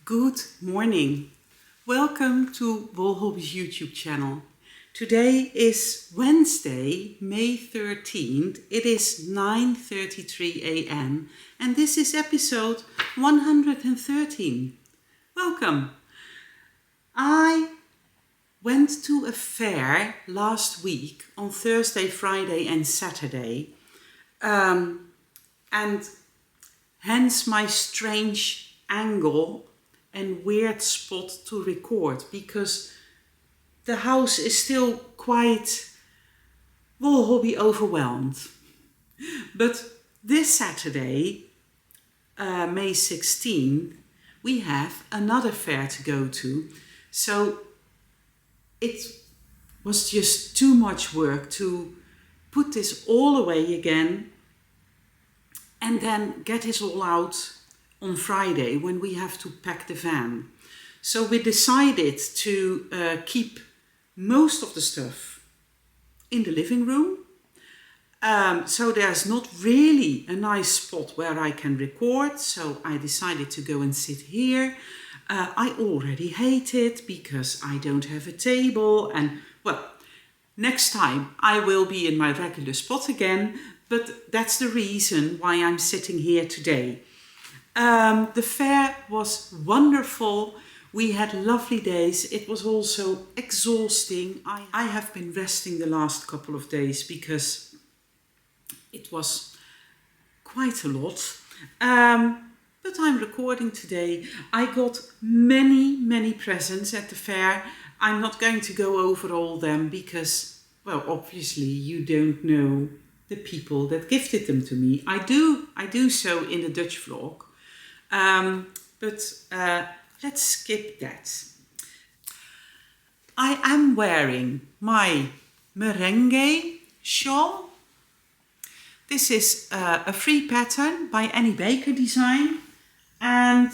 Good morning. Welcome to Wol Hobby's YouTube channel. Today is Wednesday, May 13th. It is 9:33 a.m. and this is episode 113. Welcome. I went to a fair last week on Thursday, Friday and Saturday. And hence my strange angle and weird spot to record, because the house is still quite Wol Hobby overwhelmed. But this Saturday, May 16th, we have another fair to go to. So it was just too much work to put this all away again and then get this all out on Friday when we have to pack the van. So we decided to keep most of the stuff in the living room. So there's not really a nice spot where I can record. So I decided to go and sit here. I already hate it because I don't have a table. And well, next time I will be in my regular spot again. But that's the reason why I'm sitting here today. The fair was wonderful. We had lovely days. It was also exhausting. I have been resting the last couple of days because it was quite a lot. But I'm recording today. I got many presents at the fair. I'm not going to go over all them because, well, obviously you don't know the people that gifted them to me. I do so in the Dutch vlog. But let's skip that. I am wearing my merengue shawl. This is a free pattern by Annie Baker Design, and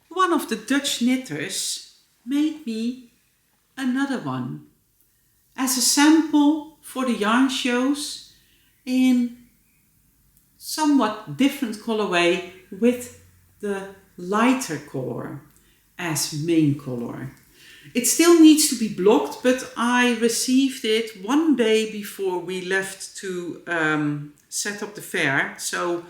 one of the Dutch knitters made me another one as a sample for the yarn shows in somewhat different colorway with the lighter color as main color. It still needs to be blocked, but I received it one day before we left to set up the fair. So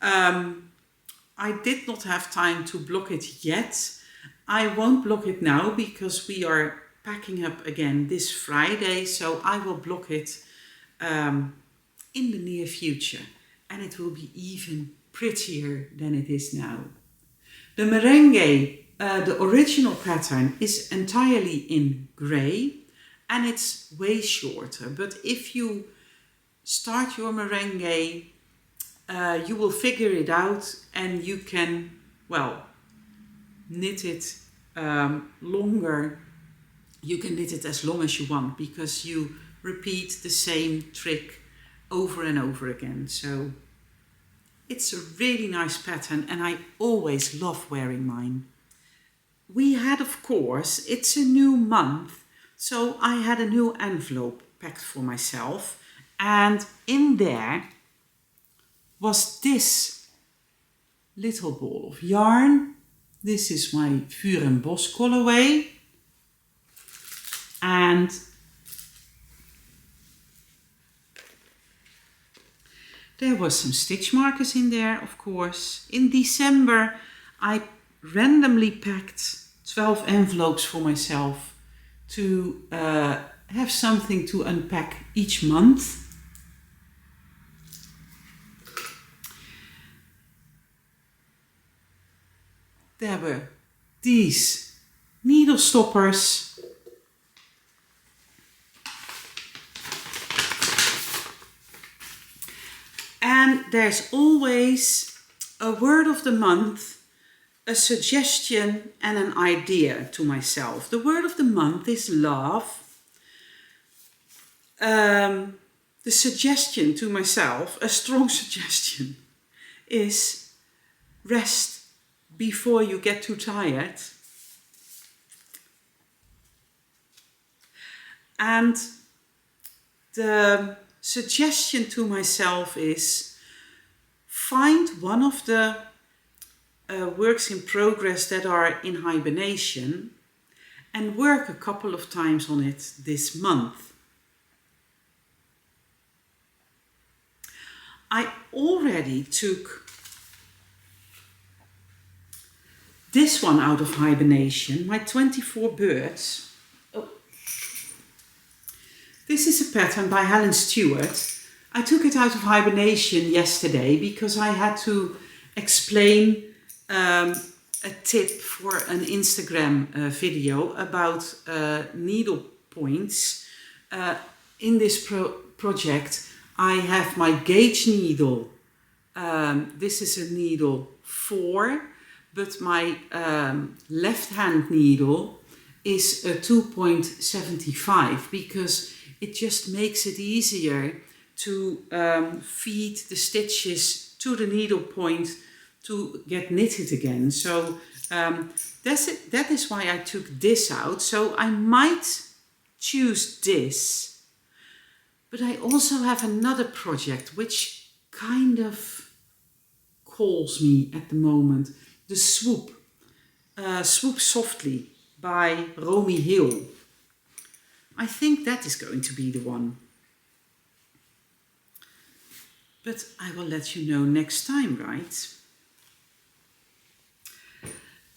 I did not have time to block it yet. I won't block it now because we are packing up again this Friday. So I will block it in the near future. And it will be even prettier than it is now. The merengue, the original pattern, is entirely in grey and it's way shorter. But if you start your merengue, you will figure it out and you can, well, knit it longer. You can knit it as long as you want because you repeat the same trick over and over again. So it's a really nice pattern and I always love wearing mine. We had, of course, it's a new month, so I had a new envelope packed for myself, and in there was this little ball of yarn. This is my Vuur en Bos colorway, and there was some stitch markers in there, of course. In December, I randomly packed 12 envelopes for myself to have something to unpack each month. There were these needle stoppers. And there's always a word of the month, a suggestion and an idea to myself. The word of the month is love. The suggestion to myself, a strong suggestion, is rest before you get too tired. And the suggestion to myself is find one of the works in progress that are in hibernation and work a couple of times on it this month. I already took this one out of hibernation, my 24 birds. Oh. This is a pattern by Helen Stewart. I took it out of hibernation yesterday because I had to explain a tip for an Instagram video about needle points. In this project I have my gauge needle. This is a needle 4, but my left hand needle is a 2.75 because it just makes it easier to feed the stitches to the needle point to get knitted again. So that is why I took this out. So I might choose this, but I also have another project which kind of calls me at the moment. The Swoop Softly by Romy Hill. I think that is going to be the one. But I will let you know next time, right?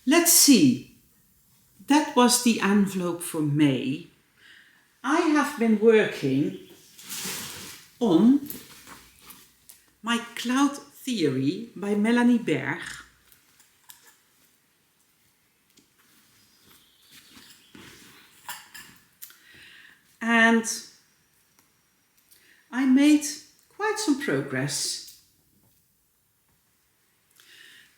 Let's see. That was the envelope for May. I have been working on my Cloud Theory by Melanie Berg. And I made quite some progress.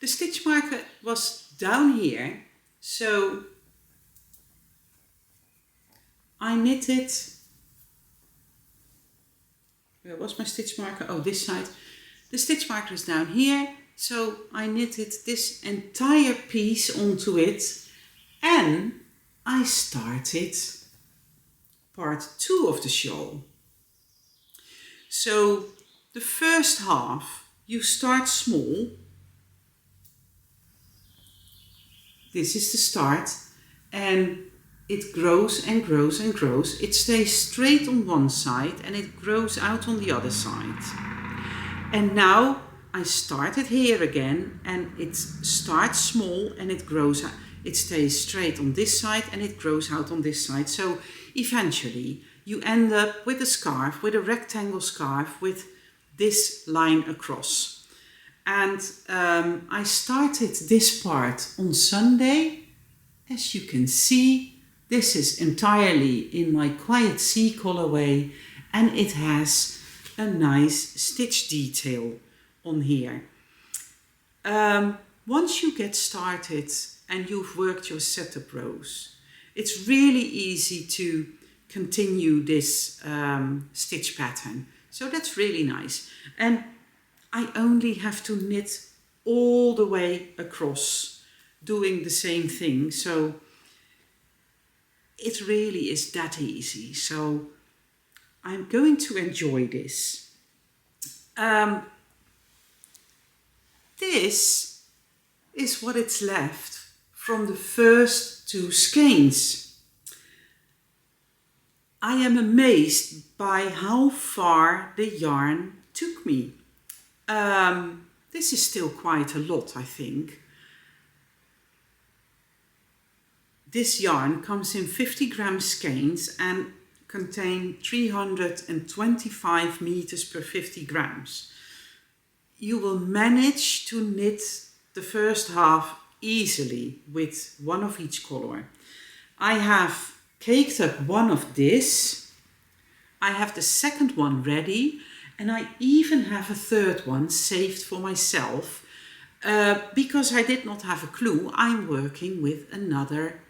The stitch marker was down here, so I knitted. Where was my stitch marker? Oh, this side. The stitch marker is down here, so I knitted this entire piece onto it, and I started part 2 of the shawl. So the first half you start small. This is the start, and it grows and grows and grows. It stays straight on one side and it grows out on the other side. And now I started here again, and it starts small and it grows out. It stays straight on this side and it grows out on this side. So eventually you end up with a scarf, with a rectangle scarf with this line across. And I started this part on Sunday. As you can see, this is entirely in my Quiet Sea colorway, and it has a nice stitch detail on here. Once you get started and you've worked your setup rows, it's really easy to continue this stitch pattern. So that's really nice. And I only have to knit all the way across, doing the same thing. So it really is that easy. So I'm going to enjoy this. This is what it's left from the first 2 skeins. I am amazed by how far the yarn took me. This is still quite a lot, I think. This yarn comes in 50 gram skeins and contain 325 meters per 50 grams. You will manage to knit the first half easily with one of each color. I have caked up one of this. I have the second one ready, and I even have a third one saved for myself because I did not have a clue. I'm working with another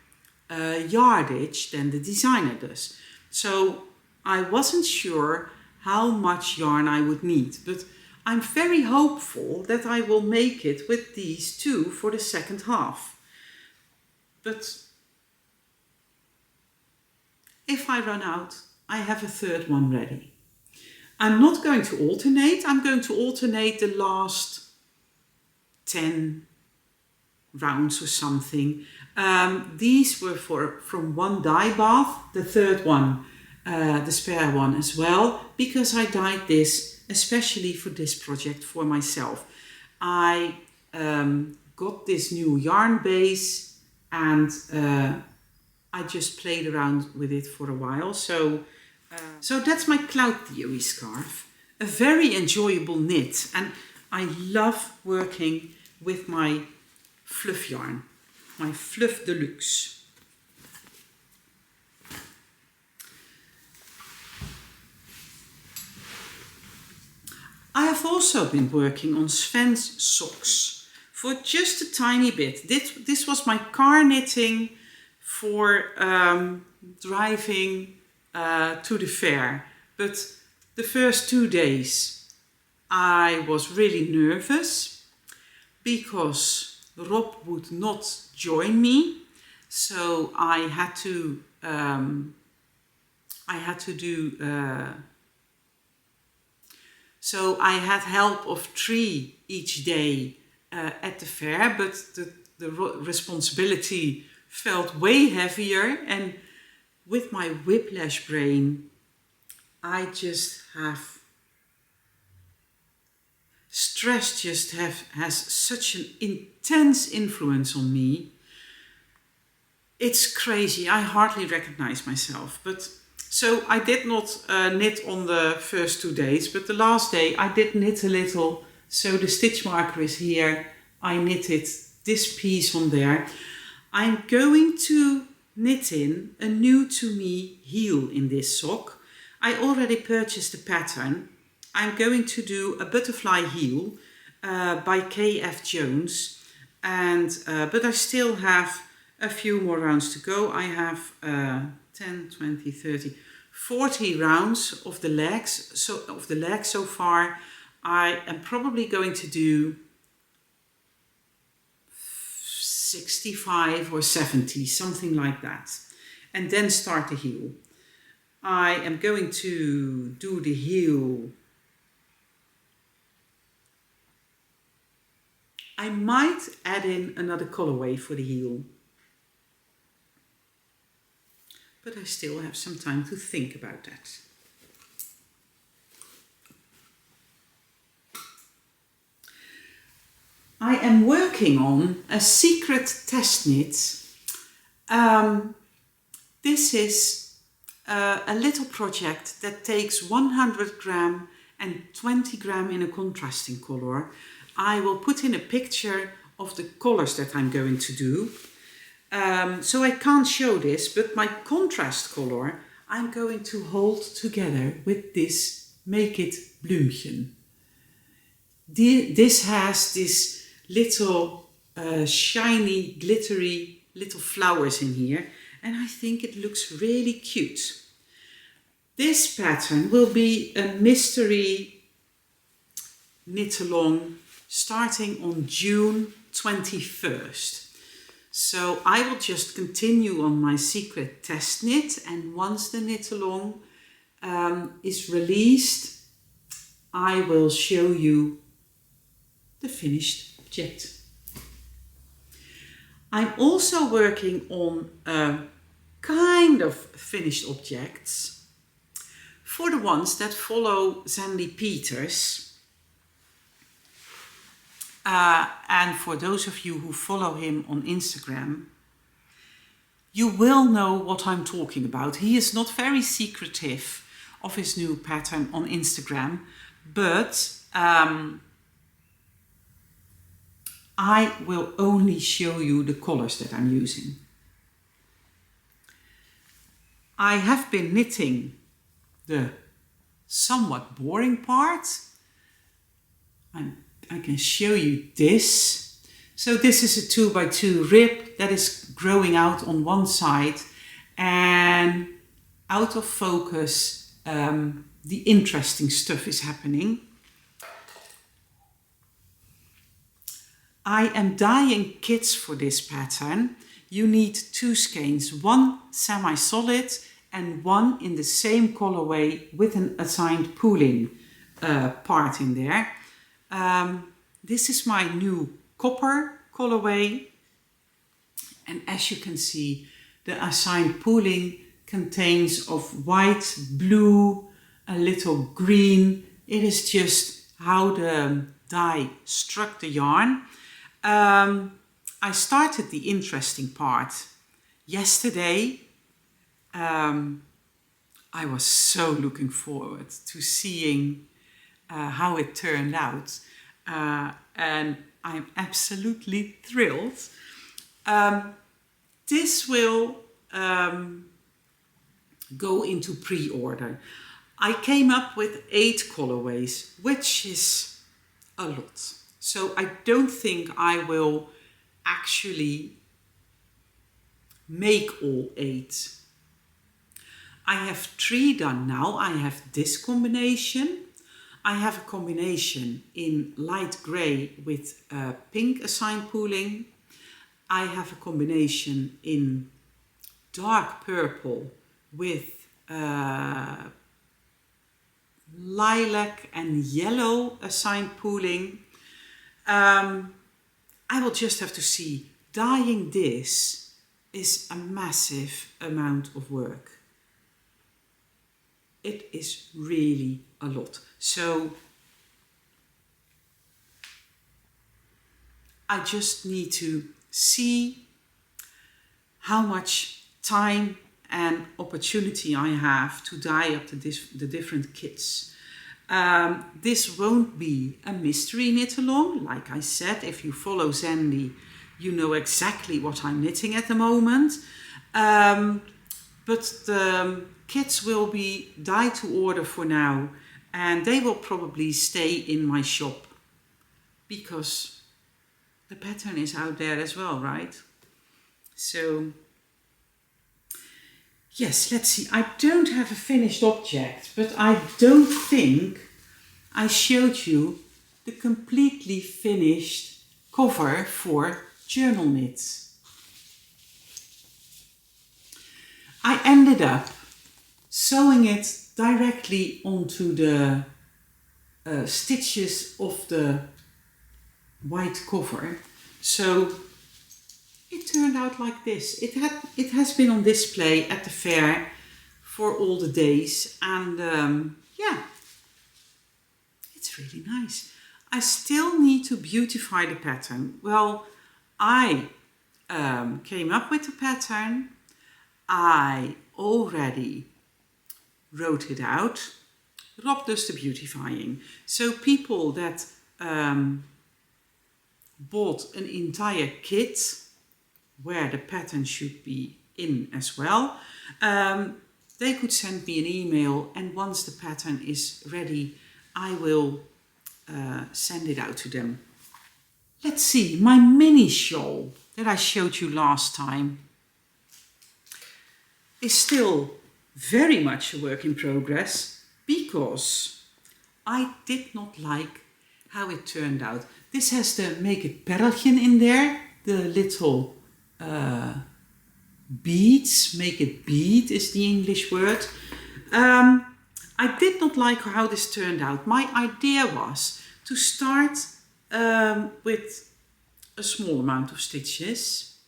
yardage than the designer does. So I wasn't sure how much yarn I would need, but I'm very hopeful that I will make it with these 2 for the second half. But if I run out, I have a third one ready. I'm not going to alternate. I'm going to alternate the last 10 rounds or something. These were from one dye bath, the third one, the spare one as well, because I dyed this especially for this project for myself. I got this new yarn base and I just played around with it for a while. So that's my cloud theory scarf. A very enjoyable knit, and I love working with my fluff yarn, my Fluff Deluxe. I have also been working on Sven's socks for just a tiny bit. This was my car knitting for driving to the fair, but the first 2 days I was really nervous because Rob would not join me, so I had to So I had help of 3 each day at the fair, but the responsibility felt way heavier, and with my whiplash brain, I just have stress has such an intense influence on me. It's crazy. I hardly recognize myself. But so I did not knit on the first 2 days, but the last day I did knit a little. So the stitch marker is here. I knitted this piece on there. I'm going to knit in a new to me heel in this sock. I already purchased the pattern. I'm going to do a butterfly heel by K.F. Jones, and but I still have a few more rounds to go. I have 10, 20, 30, 40 rounds of the legs. So far. I am probably going to do 65 or 70, something like that, and then start the heel. I am going to do the heel. I might add in another colorway for the heel, but I still have some time to think about that. I am working on a secret test knit. This is a little project that takes 100 gram and 20 gram in a contrasting color. I will put in a picture of the colors that I'm going to do. So I can't show this, but my contrast color I'm going to hold together with this Make It Bloemchen. This has this little shiny, glittery little flowers in here, and I think it looks really cute. This pattern will be a mystery knit along starting on June 21st. So I will just continue on my secret test knit, and once the knit along is released, I will show you the finished object. I'm also working on kind of finished objects for the ones that follow Zandy Peters. And for those of you who follow him on Instagram, you will know what I'm talking about. He is not very secretive of his new pattern on Instagram, but I will only show you the colors that I'm using. I have been knitting the somewhat boring part. I can show you this. So this is a 2x2 rib that is growing out on one side, and out of focus the interesting stuff is happening. I am dyeing kits for this pattern. You need 2 skeins, one semi-solid and one in the same colorway with an assigned pooling part in there. This is my new copper colorway. And as you can see, the assigned pooling contains of white, blue, a little green. It is just how the dye struck the yarn. I started the interesting part yesterday. I was so looking forward to seeing how it turned out. And I'm absolutely thrilled. This will go into pre-order. I came up with 8 colorways, which is a lot. So I don't think I will actually make all 8. I have 3 done now. I have this combination. I have a combination in light grey with pink assigned pooling. I have a combination in dark purple with lilac and yellow assigned pooling. I will just have to see. Dyeing this is a massive amount of work. It is really a lot. So I just need to see how much time and opportunity I have to dye up the different kits. This won't be a mystery knit along. Like I said, if you follow Zandy, you know exactly what I'm knitting at the moment. But the kits will be dye to order for now, and they will probably stay in my shop because the pattern is out there as well, right? So yes, let's see. I don't have a finished object, but I don't think I showed you the completely finished cover for Journal Knits. I ended up sewing it directly onto the stitches of the white cover. So it turned out like this. It has been on display at the fair for all the days, and yeah, it's really nice. I still need to beautify the pattern. Well, I came up with the pattern. I already wrote it out. Rob does the beautifying. So people that bought an entire kit where the pattern should be in as well, they could send me an email, and once the pattern is ready, I will send it out to them. Let's see, my mini shawl that I showed you last time is still very much a work in progress because I did not like how it turned out. This has the Make It Perlchen in there, the little beads. Make it bead is the English word. I did not like how this turned out. My idea was to start with a small amount of stitches,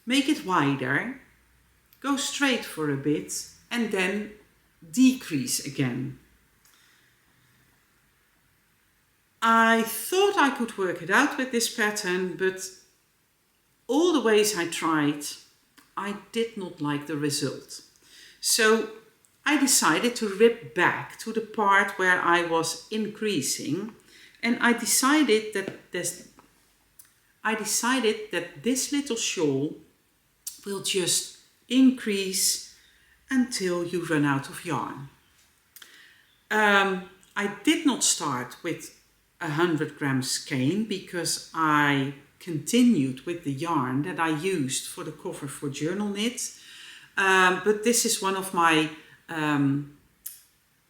make it wider, go straight for a bit, and then decrease again. I thought I could work it out with this pattern, but all the ways I tried, I did not like the result. So I decided to rip back to the part where I was increasing, and I decided that this little shawl will just increase until you run out of yarn. I did not start with 100 grams skein because I continued with the yarn that I used for the cover for Journal Knit. But this is one of my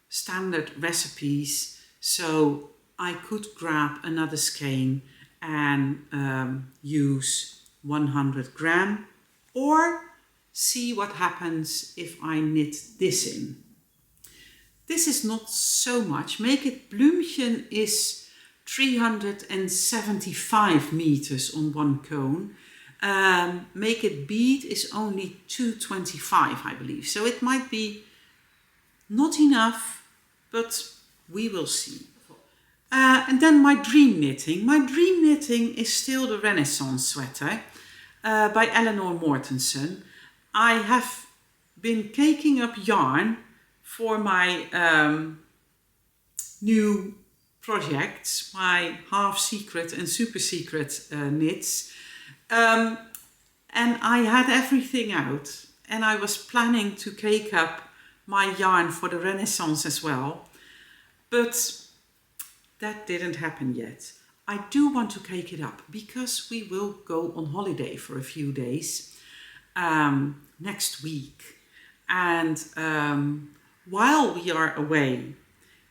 standard recipes, so I could grab another skein and use 100 gram, or see what happens if I knit this in. This is not so much. Make It Bloemchen is 375 meters on one cone. Make it bead is only 225, I believe. So it might be not enough, but we will see. And then my dream knitting. My dream knitting is still the Renaissance sweater by Eleanor Mortensen. I have been caking up yarn for my new projects, my half secret and super secret knits. And I had everything out, and I was planning to cake up my yarn for the Renaissance as well, but that didn't happen yet. I do want to cake it up because we will go on holiday for a few days next week. And while we are away,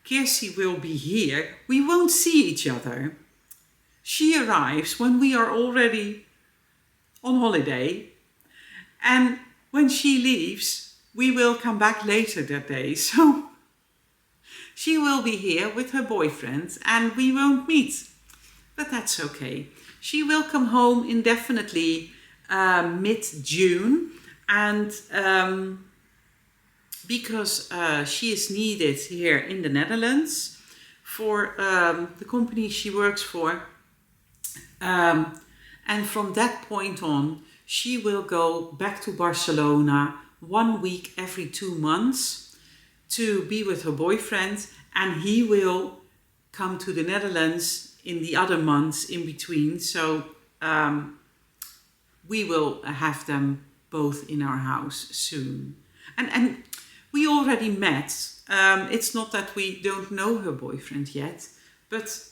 Kirsi will be here. We won't see each other. She arrives when we are already on holiday. And when she leaves, we will come back later that day. So she will be here with her boyfriend and we won't meet. But that's okay. She will come home indefinitely mid-June. And because she is needed here in the Netherlands for the company she works for. And from that point on, she will go back to Barcelona 1 week every 2 months to be with her boyfriend, and he will come to the Netherlands in the other months in between. So we will have them both in our house soon. And we already met. It's not that we don't know her boyfriend yet, but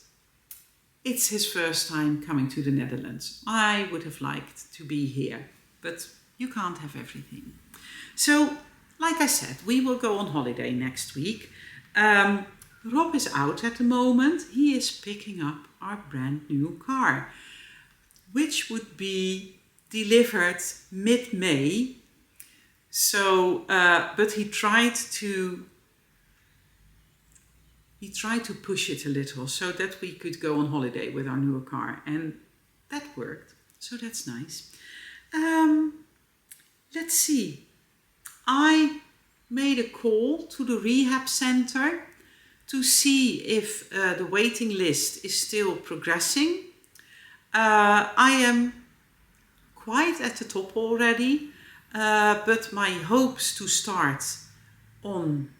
it's his first time coming to the Netherlands. I would have liked to be here, but you can't have everything. So, like I said, we will go on holiday next week. Rob is out at the moment. He is picking up our brand new car, which would be delivered mid-May. So, but he tried to push it a little so that we could go on holiday with our newer car, and that worked. So that's nice. Let's see. I made a call to the rehab center to see if the waiting list is still progressing. I am quite at the top already, but my hopes to start on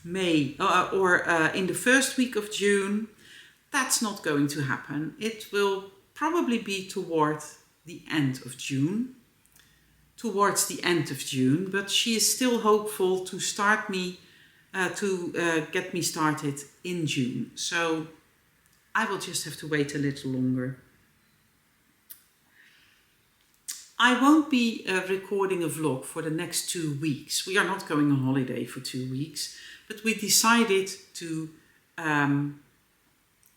May or in the first week of June, that's not going to happen. It will probably be towards the end of June, but she is still hopeful to start me, get me started in June. So I will just have to wait a little longer. I won't be recording a vlog for the next 2 weeks. We are not going on holiday for 2 weeks, but we decided to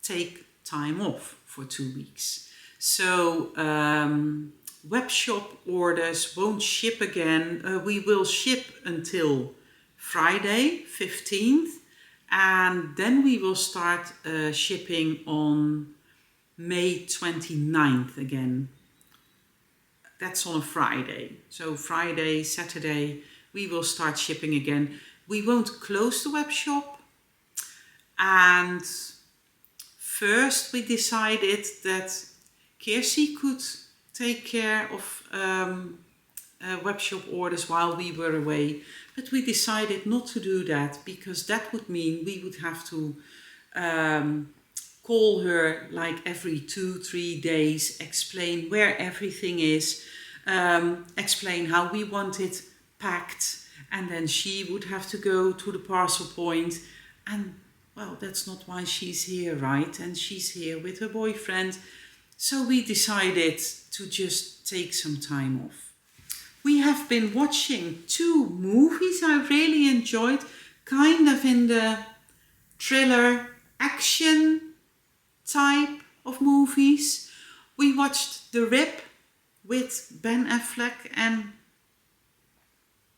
take time off for 2 weeks. So web shop orders won't ship again. We will ship until Friday, 15th, and then we will start shipping on May 29th again. That's on a Friday. So Friday, Saturday, we will start shipping again. We won't close the web shop. And first we decided that Kirsi could take care of web shop orders while we were away. But we decided not to do that because that would mean we would have to call her like every 2-3 days, explain where everything is, explain how we want it packed, and then she would have to go to the parcel point. And well, that's not why she's here, right? And she's here with her boyfriend. So we decided to just take some time off. We have been watching 2 movies I really enjoyed, kind of in the thriller action type of movies. We watched The Rip with Ben Affleck and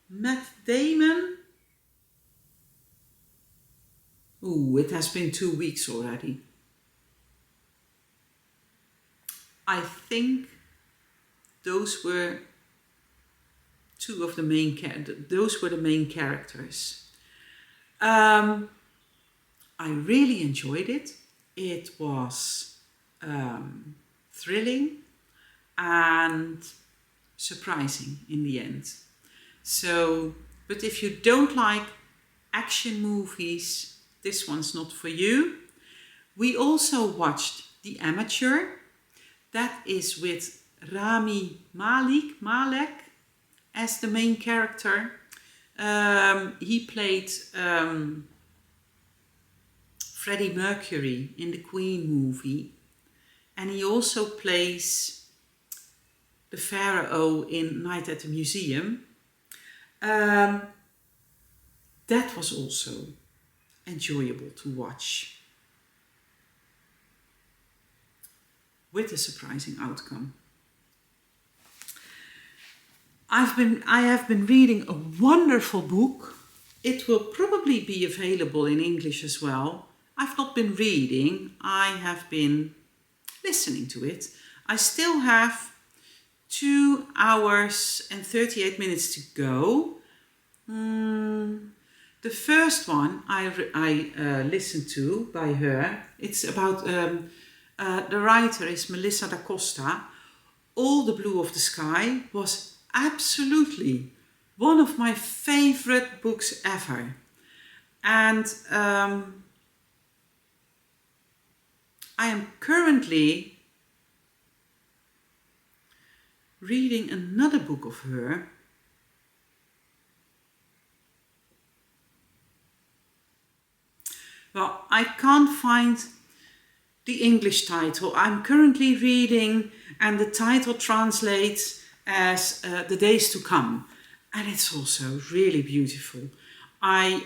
Matt Damon. Ooh, it has been 2 weeks already. I think those were two of the main those were the main characters. I really enjoyed it. It was thrilling and surprising in the end. So, but if you don't like action movies, this one's not for you. We also watched The Amateur. That is with Rami Malek as the main character. He played Freddie Mercury in the Queen movie. And he also plays the Pharaoh in Night at the Museum. That was also enjoyable to watch, with a surprising outcome. I have been reading a wonderful book. It will probably be available in English as well. I've not been reading, I have been listening to it. I still have 2 hours and 38 minutes to go. The first one I listened to by her, it's about, the writer is Melissa da Costa. All the Blue of the Sky was absolutely one of my favorite books ever. And I am currently reading another book of her. Well, I can't find the English title. I'm currently reading, and the title translates as The Days to Come. And it's also really beautiful. I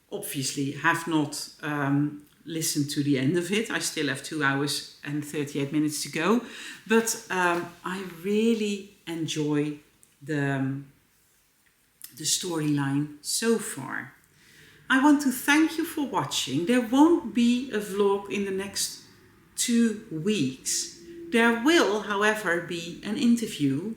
obviously have not listened to the end of it. I still have 2 hours and 38 minutes to go. But I really enjoy the storyline so far. I want to thank you for watching. There won't be a vlog in the next 2 weeks. There will, however, be an interview.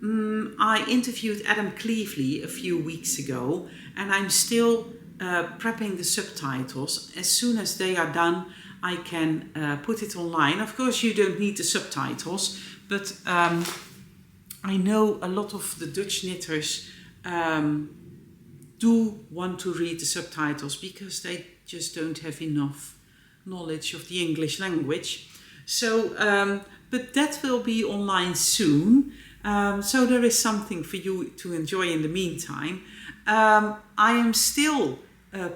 I interviewed Adam Cleevely a few weeks ago, and I'm still prepping the subtitles. As soon as they are done, I can put it online. Of course, you don't need the subtitles, but I know a lot of the Dutch knitters do want to read the subtitles because they just don't have enough knowledge of the English language. So, but that will be online soon. So there is something for you to enjoy in the meantime. I am still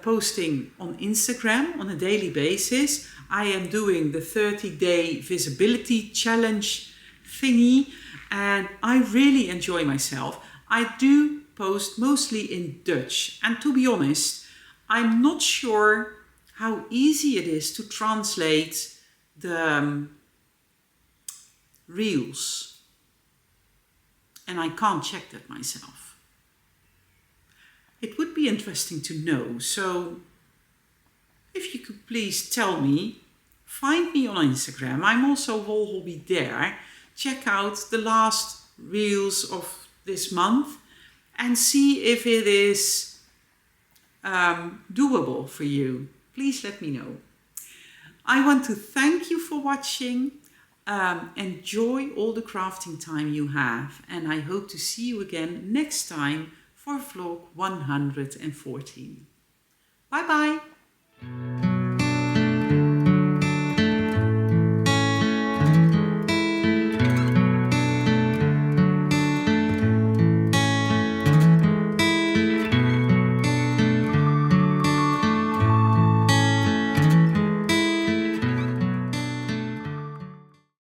posting on Instagram on a daily basis. I am doing the 30-day visibility challenge thingy, and I really enjoy myself. I do post mostly in Dutch, and to be honest, I'm not sure how easy it is to translate the reels, and I can't check that myself. It would be interesting to know, so if you could please tell me, find me on Instagram. I'm also Wolhobby there. Check out the last reels of this month and see if it is doable for you. Please let me know. I want to thank you for watching. Enjoy all the crafting time you have, and I hope to see you again next time for vlog 114. Bye bye.